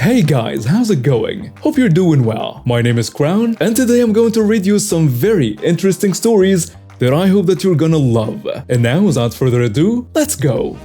Hey guys, how's it going? Hope you're doing well. My name is Crown, and today I'm going to read you some very interesting stories that I hope that you're gonna love. And now, without further ado, let's go!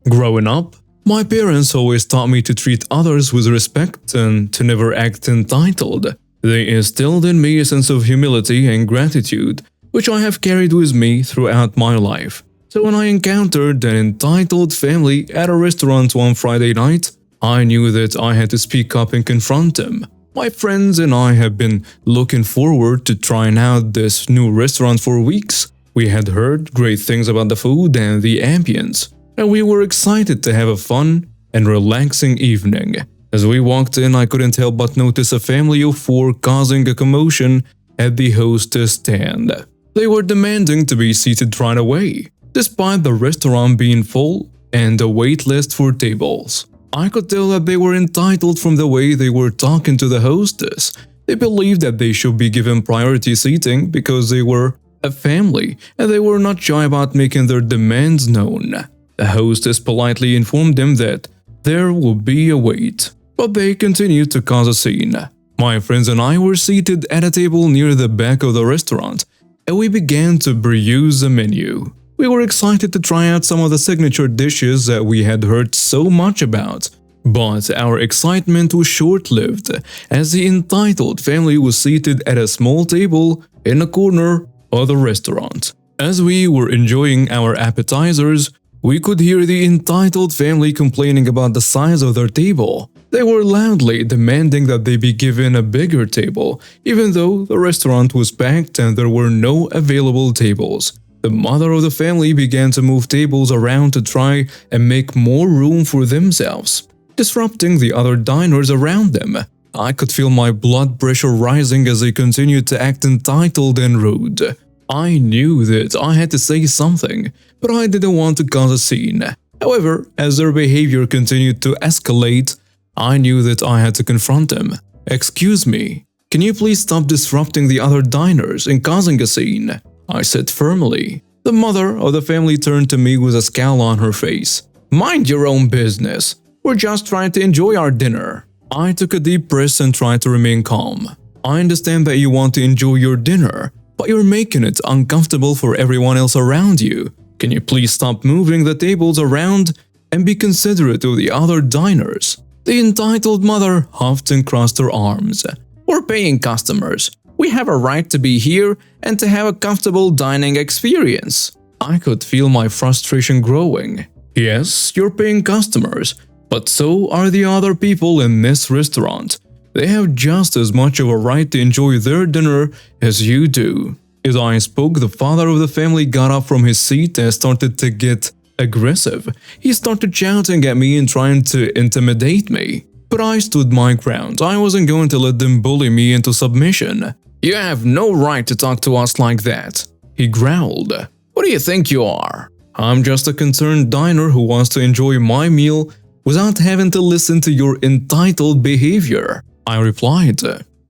Growing up, my parents always taught me to treat others with respect and to never act entitled. They instilled in me a sense of humility and gratitude, which I have carried with me throughout my life. So when I encountered an entitled family at a restaurant one Friday night, I knew that I had to speak up and confront them. My friends and I have been looking forward to trying out this new restaurant for weeks. We had heard great things about the food and the ambience, and we were excited to have a fun and relaxing evening. As we walked in, I couldn't help but notice a family of four causing a commotion at the hostess stand. They were demanding to be seated right away, despite the restaurant being full and a wait list for tables. I could tell that they were entitled from the way they were talking to the hostess. They believed that they should be given priority seating because they were a family and they were not shy about making their demands known. The hostess politely informed them that there would be a wait, but they continued to cause a scene. My friends and I were seated at a table near the back of the restaurant, and we began to peruse the menu. We were excited to try out some of the signature dishes that we had heard so much about. But our excitement was short-lived, as the entitled family was seated at a small table in a corner of the restaurant. As we were enjoying our appetizers, we could hear the entitled family complaining about the size of their table. They were loudly demanding that they be given a bigger table, even though the restaurant was packed and there were no available tables. The mother of the family began to move tables around to try and make more room for themselves, disrupting the other diners around them. I could feel my blood pressure rising as they continued to act entitled and rude. I knew that I had to say something, but I didn't want to cause a scene. However, as their behavior continued to escalate, I knew that I had to confront them. "Excuse me, can you please stop disrupting the other diners and causing a scene?" I said firmly. The mother of the family turned to me with a scowl on her face. "Mind your own business. We're just trying to enjoy our dinner." I took a deep breath and tried to remain calm. "I understand that you want to enjoy your dinner, but you're making it uncomfortable for everyone else around you. Can you please stop moving the tables around and be considerate of the other diners?" The entitled mother huffed and crossed her arms. "We're paying customers. We have a right to be here and to have a comfortable dining experience." I could feel my frustration growing. "Yes, you're paying customers, but so are the other people in this restaurant. They have just as much of a right to enjoy their dinner as you do." As I spoke, the father of the family got up from his seat and started to get aggressive. He started shouting at me and trying to intimidate me. But I stood my ground. I wasn't going to let them bully me into submission. "You have no right to talk to us like that," he growled. "What do you think you are?" "I'm just a concerned diner who wants to enjoy my meal without having to listen to your entitled behavior," I replied.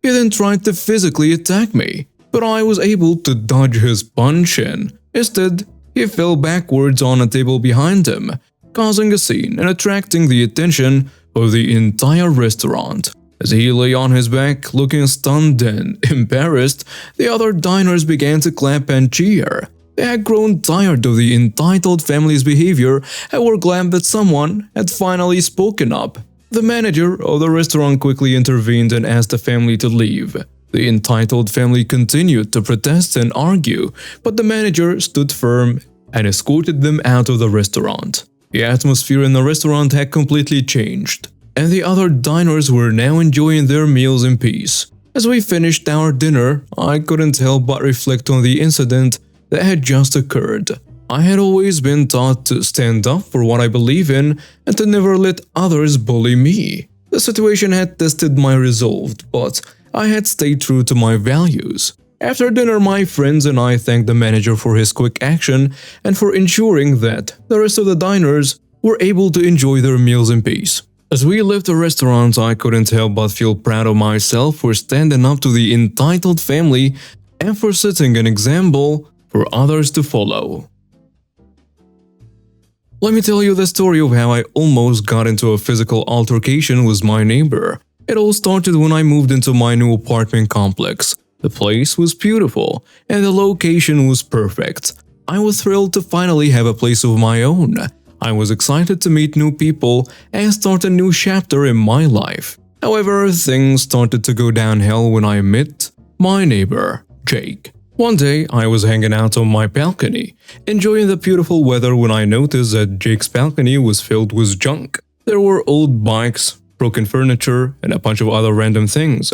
He then tried to physically attack me, but I was able to dodge his punch and instead, he fell backwards on a table behind him, causing a scene and attracting the attention of the entire restaurant. As he lay on his back, looking stunned and embarrassed, the other diners began to clap and cheer. They had grown tired of the entitled family's behavior and were glad that someone had finally spoken up. The manager of the restaurant quickly intervened and asked the family to leave. The entitled family continued to protest and argue, but the manager stood firm and escorted them out of the restaurant. The atmosphere in the restaurant had completely changed, and the other diners were now enjoying their meals in peace. As we finished our dinner, I couldn't help but reflect on the incident that had just occurred. I had always been taught to stand up for what I believe in and to never let others bully me. The situation had tested my resolve, but I had stayed true to my values. After dinner, my friends and I thanked the manager for his quick action and for ensuring that the rest of the diners were able to enjoy their meals in peace. As we left the restaurant, I couldn't help but feel proud of myself for standing up to the entitled family and for setting an example for others to follow. Let me tell you the story of how I almost got into a physical altercation with my neighbor. It all started when I moved into my new apartment complex. The place was beautiful, and the location was perfect. I was thrilled to finally have a place of my own. I was excited to meet new people and start a new chapter in my life. However, things started to go downhill when I met my neighbor, Jake. One day, I was hanging out on my balcony, enjoying the beautiful weather when I noticed that Jake's balcony was filled with junk. There were old bikes, broken furniture, and a bunch of other random things.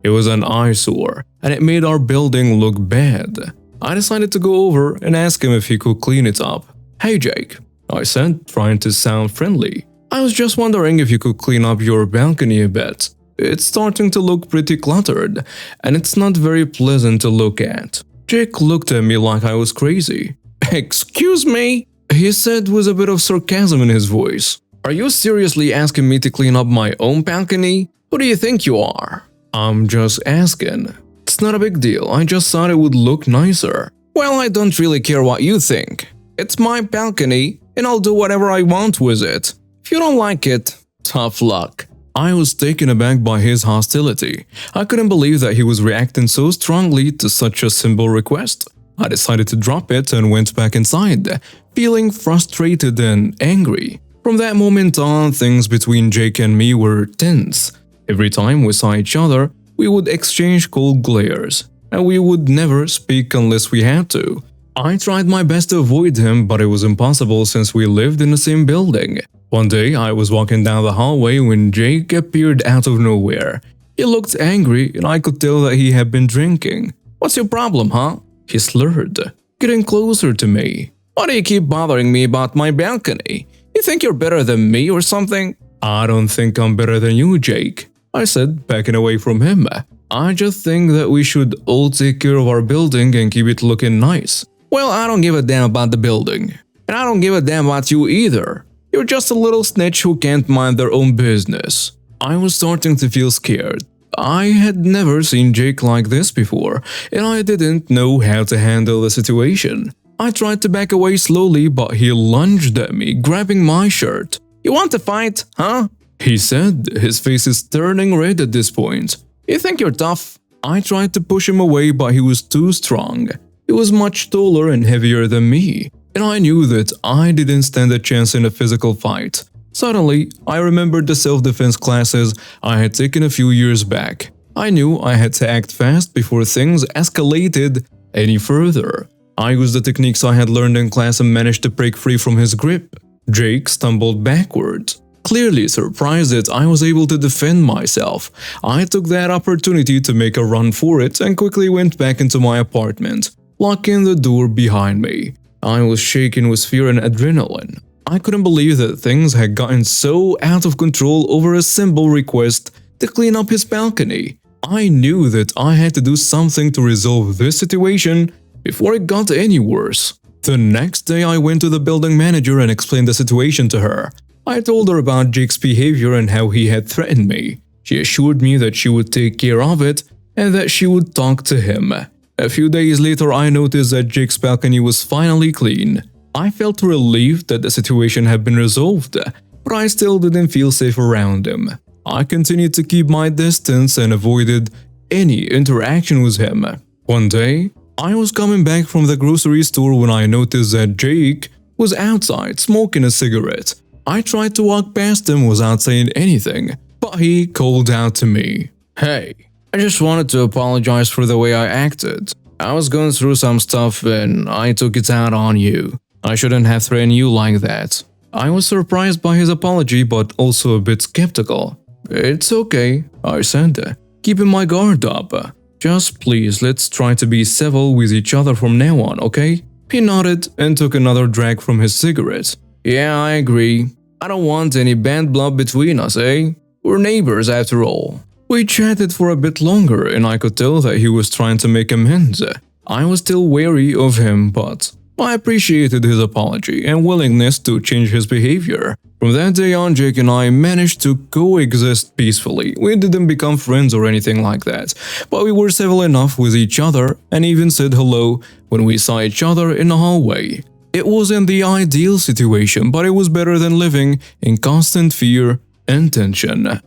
It was an eyesore, and it made our building look bad. I decided to go over and ask him if he could clean it up. "Hey Jake," I said, trying to sound friendly. "I was just wondering if you could clean up your balcony a bit. It's starting to look pretty cluttered, and it's not very pleasant to look at." Jake looked at me like I was crazy. "Excuse me?" he said with a bit of sarcasm in his voice. "Are you seriously asking me to clean up my own balcony? Who do you think you are?" "I'm just asking. It's not a big deal, I just thought it would look nicer." "Well, I don't really care what you think. It's my balcony, and I'll do whatever I want with it. If you don't like it, tough luck." I was taken aback by his hostility. I couldn't believe that he was reacting so strongly to such a simple request. I decided to drop it and went back inside, feeling frustrated and angry. From that moment on, things between Jake and me were tense. Every time we saw each other, we would exchange cold glares, and we would never speak unless we had to. I tried my best to avoid him, but it was impossible since we lived in the same building. One day, I was walking down the hallway when Jake appeared out of nowhere. He looked angry, and I could tell that he had been drinking. "What's your problem, huh?" he slurred, getting closer to me. "Why do you keep bothering me about my balcony? You think you're better than me or something?" "I don't think I'm better than you, Jake," I said, backing away from him. "I just think that we should all take care of our building and keep it looking nice." "Well, I don't give a damn about the building. And I don't give a damn about you either. You're just a little snitch who can't mind their own business." I was starting to feel scared. I had never seen Jake like this before, and I didn't know how to handle the situation. I tried to back away slowly, but he lunged at me, grabbing my shirt. "You want to fight, huh?" he said, his face is turning red at this point. "You think you're tough?" I tried to push him away, but he was too strong. He was much taller and heavier than me, and I knew that I didn't stand a chance in a physical fight. Suddenly, I remembered the self-defense classes I had taken a few years back. I knew I had to act fast before things escalated any further. I used the techniques I had learned in class and managed to break free from his grip. Jake stumbled backwards. Clearly surprised that I was able to defend myself, I took that opportunity to make a run for it and quickly went back into my apartment, locking the door behind me. I was shaking with fear and adrenaline. I couldn't believe that things had gotten so out of control over a simple request to clean up his balcony. I knew that I had to do something to resolve this situation before it got any worse. The next day, I went to the building manager and explained the situation to her. I told her about Jake's behavior and how he had threatened me. She assured me that she would take care of it and that she would talk to him. A few days later, I noticed that Jake's balcony was finally clean. I felt relieved that the situation had been resolved, but I still didn't feel safe around him. I continued to keep my distance and avoided any interaction with him. One day, I was coming back from the grocery store when I noticed that Jake was outside smoking a cigarette. I tried to walk past him without saying anything, but he called out to me. "Hey, I just wanted to apologize for the way I acted. I was going through some stuff and I took it out on you. I shouldn't have threatened you like that." I was surprised by his apology but also a bit skeptical. "It's okay," I said, keeping my guard up. "Just please, let's try to be civil with each other from now on, okay?" He nodded and took another drag from his cigarette. "Yeah, I agree. I don't want any bad blood between us, eh? We're neighbors after all." We chatted for a bit longer and I could tell that he was trying to make amends. I was still wary of him, but I appreciated his apology and willingness to change his behavior. From that day on, Jake and I managed to coexist peacefully. We didn't become friends or anything like that, but we were civil enough with each other and even said hello when we saw each other in the hallway. It wasn't the ideal situation, but it was better than living in constant fear and tension.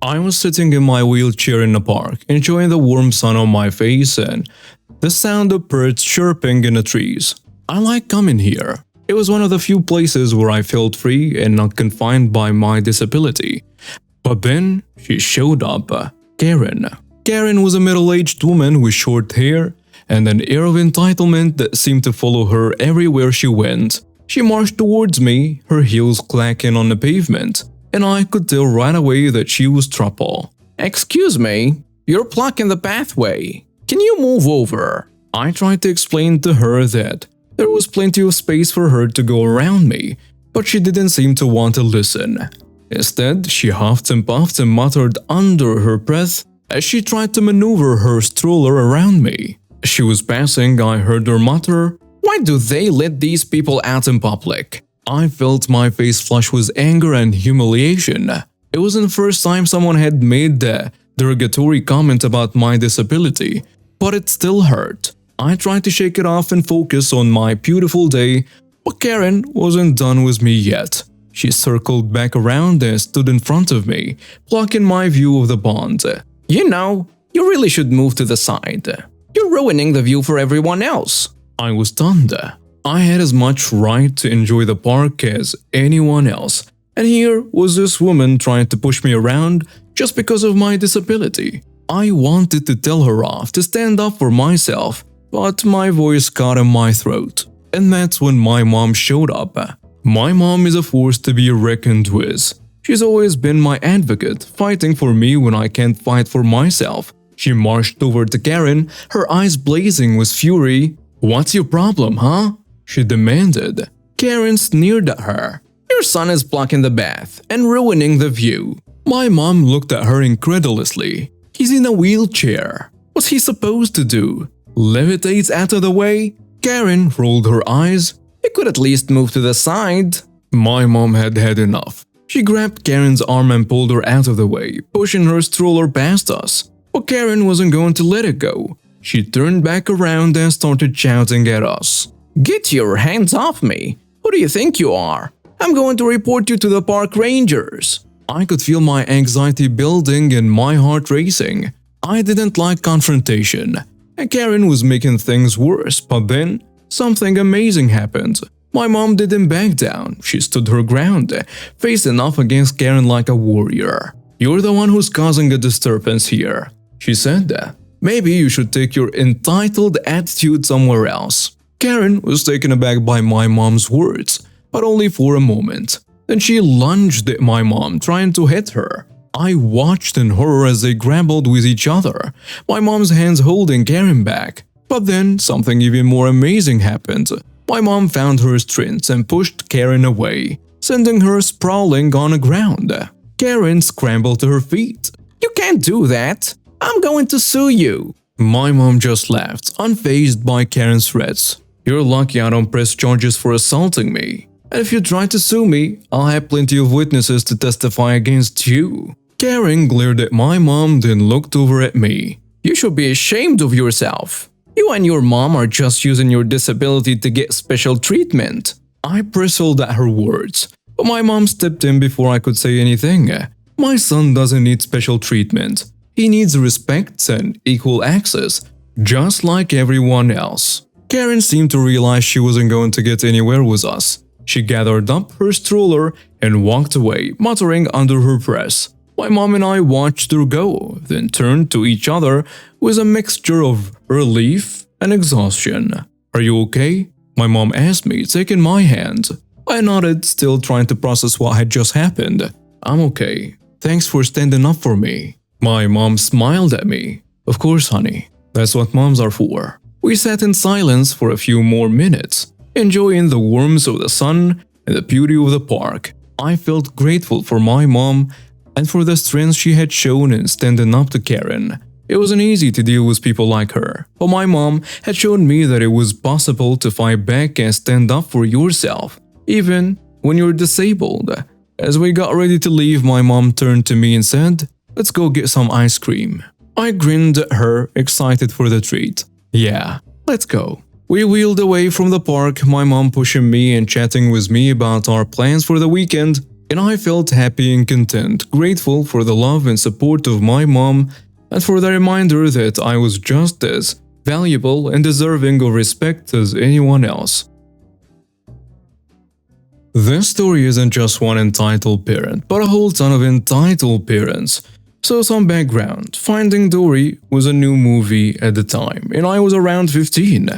I was sitting in my wheelchair in the park, enjoying the warm sun on my face and the sound of birds chirping in the trees. I like coming here. It was one of the few places where I felt free and not confined by my disability. But then she showed up, Karen. Karen was a middle-aged woman with short hair and an air of entitlement that seemed to follow her everywhere she went. She marched towards me, her heels clacking on the pavement, and I could tell right away that she was trouble. "Excuse me, you're blocking the pathway. Can you move over?" I tried to explain to her that there was plenty of space for her to go around me, but she didn't seem to want to listen. Instead, she huffed and puffed and muttered under her breath as she tried to maneuver her stroller around me. As she was passing, I heard her mutter, "Why do they let these people out in public?" I felt my face flush with anger and humiliation. It wasn't the first time someone had made a derogatory comment about my disability, but it still hurt. I tried to shake it off and focus on my beautiful day, but Karen wasn't done with me yet. She circled back around and stood in front of me, blocking my view of the pond. "You know, you really should move to the side. You're ruining the view for everyone else." I was stunned. I had as much right to enjoy the park as anyone else, and here was this woman trying to push me around just because of my disability. I wanted to tell her off, to stand up for myself, but my voice caught in my throat. And that's when my mom showed up. My mom is a force to be reckoned with. She's always been my advocate, fighting for me when I can't fight for myself. She marched over to Karen, her eyes blazing with fury. "What's your problem, huh?" she demanded. Karen sneered at her. "Your son is blocking the path and ruining the view." My mom looked at her incredulously. "He's in a wheelchair. What's he supposed to do? Levitate out of the way?" Karen rolled her eyes. "You could at least move to the side." My mom had had enough. She grabbed Karen's arm and pulled her out of the way, pushing her stroller past us. But Karen wasn't going to let it go. She turned back around and started shouting at us. "Get your hands off me! Who do you think you are? I'm going to report you to the park rangers." I could feel my anxiety building and my heart racing. I didn't like confrontation, and Karen was making things worse, but then something amazing happened. My mom didn't back down. She stood her ground, facing off against Karen like a warrior. "You're the one who's causing a disturbance here," she said. "Maybe you should take your entitled attitude somewhere else." Karen was taken aback by my mom's words, but only for a moment. Then she lunged at my mom, trying to hit her. I watched in horror as they grappled with each other, my mom's hands holding Karen back. But then something even more amazing happened. My mom found her strength and pushed Karen away, sending her sprawling on the ground. Karen scrambled to her feet. "You can't do that! I'm going to sue you!" My mom just laughed, unfazed by Karen's threats. "You're lucky I don't press charges for assaulting me. And if you try to sue me, I'll have plenty of witnesses to testify against you." Karen glared at my mom, then looked over at me. "You should be ashamed of yourself. You and your mom are just using your disability to get special treatment." I bristled at her words, but my mom stepped in before I could say anything. "My son doesn't need special treatment. He needs respect and equal access, just like everyone else." Karen seemed to realize she wasn't going to get anywhere with us. She gathered up her stroller and walked away, muttering under her breath. My mom and I watched her go, then turned to each other with a mixture of relief and exhaustion. "Are you okay?" my mom asked me, taking my hand. I nodded, still trying to process what had just happened. "I'm okay. Thanks for standing up for me." My mom smiled at me. "Of course, honey. That's what moms are for." We sat in silence for a few more minutes, enjoying the warmth of the sun and the beauty of the park. I felt grateful for my mom and for the strength she had shown in standing up to Karen. It wasn't easy to deal with people like her, but my mom had shown me that it was possible to fight back and stand up for yourself, even when you're disabled. As we got ready to leave, my mom turned to me and said, "Let's go get some ice cream." I grinned at her, excited for the treat. "Yeah, let's go." We wheeled away from the park, my mom pushing me and chatting with me about our plans for the weekend, and I felt happy and content, grateful for the love and support of my mom and for the reminder that I was just as valuable and deserving of respect as anyone else. This story isn't just one entitled parent, but a whole ton of entitled parents. So some background. Finding Dory was a new movie at the time, and I was around 15.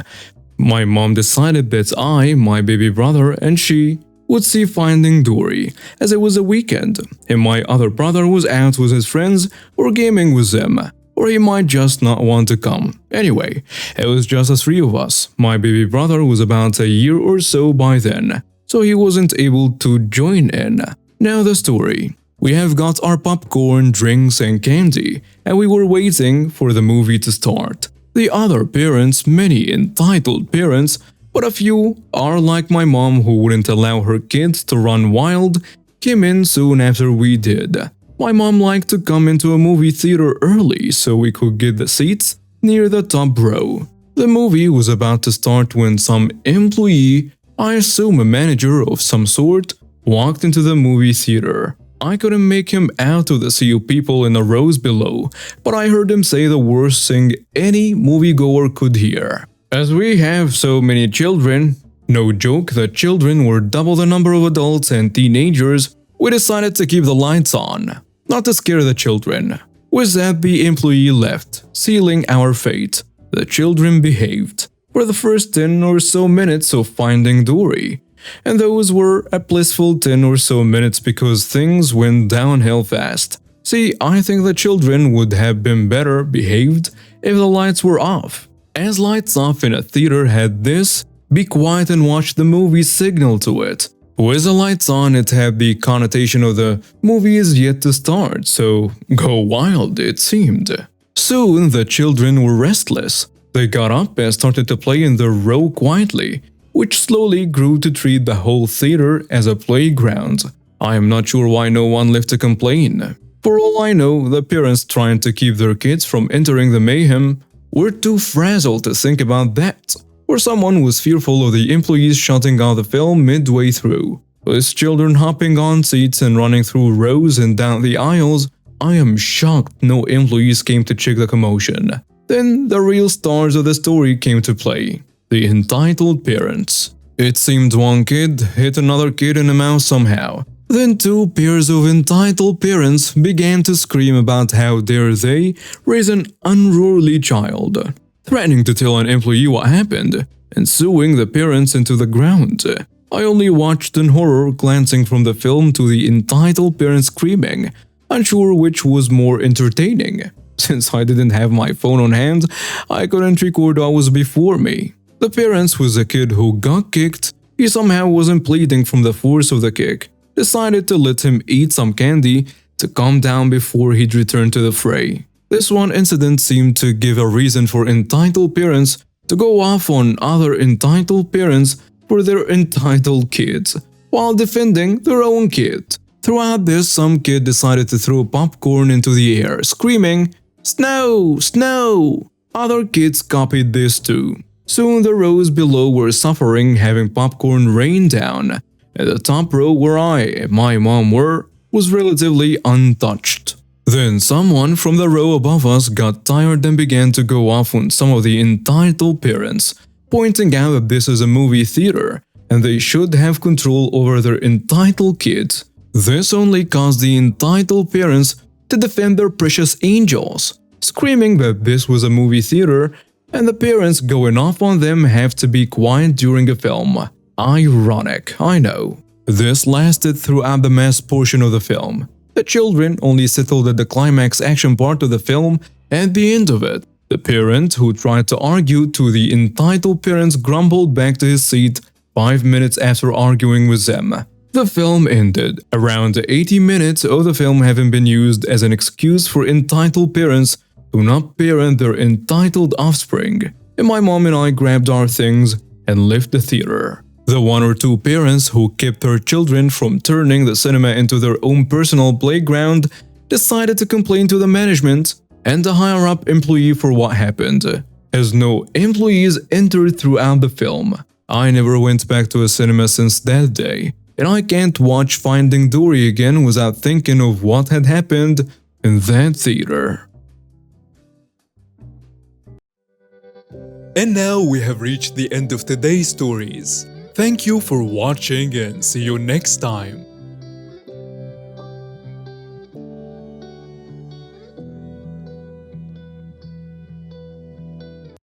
My mom decided that I, my baby brother, and she would see Finding Dory, as it was a weekend, and my other brother was out with his friends or gaming with them, or he might just not want to come. Anyway, it was just the three of us. My baby brother was about a year or so by then, so he wasn't able to join in. Now the story. We have got our popcorn, drinks, and candy, and we were waiting for the movie to start. The other parents, many entitled parents, but a few are like my mom who wouldn't allow her kids to run wild, came in soon after we did. My mom liked to come into a movie theater early so we could get the seats near the top row. The movie was about to start when some employee, I assume a manager of some sort, walked into the movie theater. I couldn't make him out of the sea of people in the rows below, but I heard him say the worst thing any moviegoer could hear. As we have so many children, no joke, the children were double the number of adults and teenagers, we decided to keep the lights on, not to scare the children. With that, the employee left, sealing our fate. The children behaved for the first 10 or so minutes of Finding Dory. And those were a blissful 10 or so minutes because things went downhill fast. See, I think the children would have been better behaved if the lights were off, as lights off in a theater had this "be quiet and watch the movie" signal to it. With the lights on, it had the connotation of the movie is yet to start, so go wild it seemed. Soon the children were restless. They got up and started to play in the row quietly, which slowly grew to treat the whole theater as a playground. I am not sure why no one left to complain. For all I know, the parents trying to keep their kids from entering the mayhem were too frazzled to think about that, or someone was fearful of the employees shutting off the film midway through. With children hopping on seats and running through rows and down the aisles, I am shocked no employees came to check the commotion. Then the real stars of the story came to play. The entitled parents. It seemed one kid hit another kid in the mouth somehow. Then two pairs of entitled parents began to scream about how dare they raise an unruly child, threatening to tell an employee what happened, and suing the parents into the ground. I only watched in horror, glancing from the film to the entitled parents screaming, unsure which was more entertaining. Since I didn't have my phone on hand, I couldn't record what was before me. The parents was a kid who got kicked. He somehow wasn't bleeding from the force of the kick. Decided to let him eat some candy to calm down before he'd return to the fray. This one incident seemed to give a reason for entitled parents to go off on other entitled parents for their entitled kids, while defending their own kid. Throughout this, some kid decided to throw popcorn into the air, screaming, "Snow! Snow!" Other kids copied this too. Soon the rows below were suffering, having popcorn rain down, and the top row where I and my mom were was relatively untouched. Then someone from the row above us got tired and began to go off on some of the entitled parents, pointing out that this is a movie theater and they should have control over their entitled kids. This only caused the entitled parents to defend their precious angels, screaming that this was a movie theater and the parents going off on them have to be quiet during a film. Ironic, I know. This lasted throughout the mass portion of the film. The children only settled at the climax action part of the film. At the end of it, the parent who tried to argue to the entitled parents grumbled back to his seat 5 minutes after arguing with them. The film ended, around 80 minutes of the film having been used as an excuse for entitled parents to not parent their entitled offspring, and my mom and I grabbed our things and left the theater. The one or two parents who kept their children from turning the cinema into their own personal playground decided to complain to the management and the higher-up employee for what happened. as no employees entered throughout the film. I never went back to a cinema since that day, and I can't watch Finding Dory again without thinking of what had happened in that theater. And now we have reached the end of today's stories. Thank you for watching and see you next time.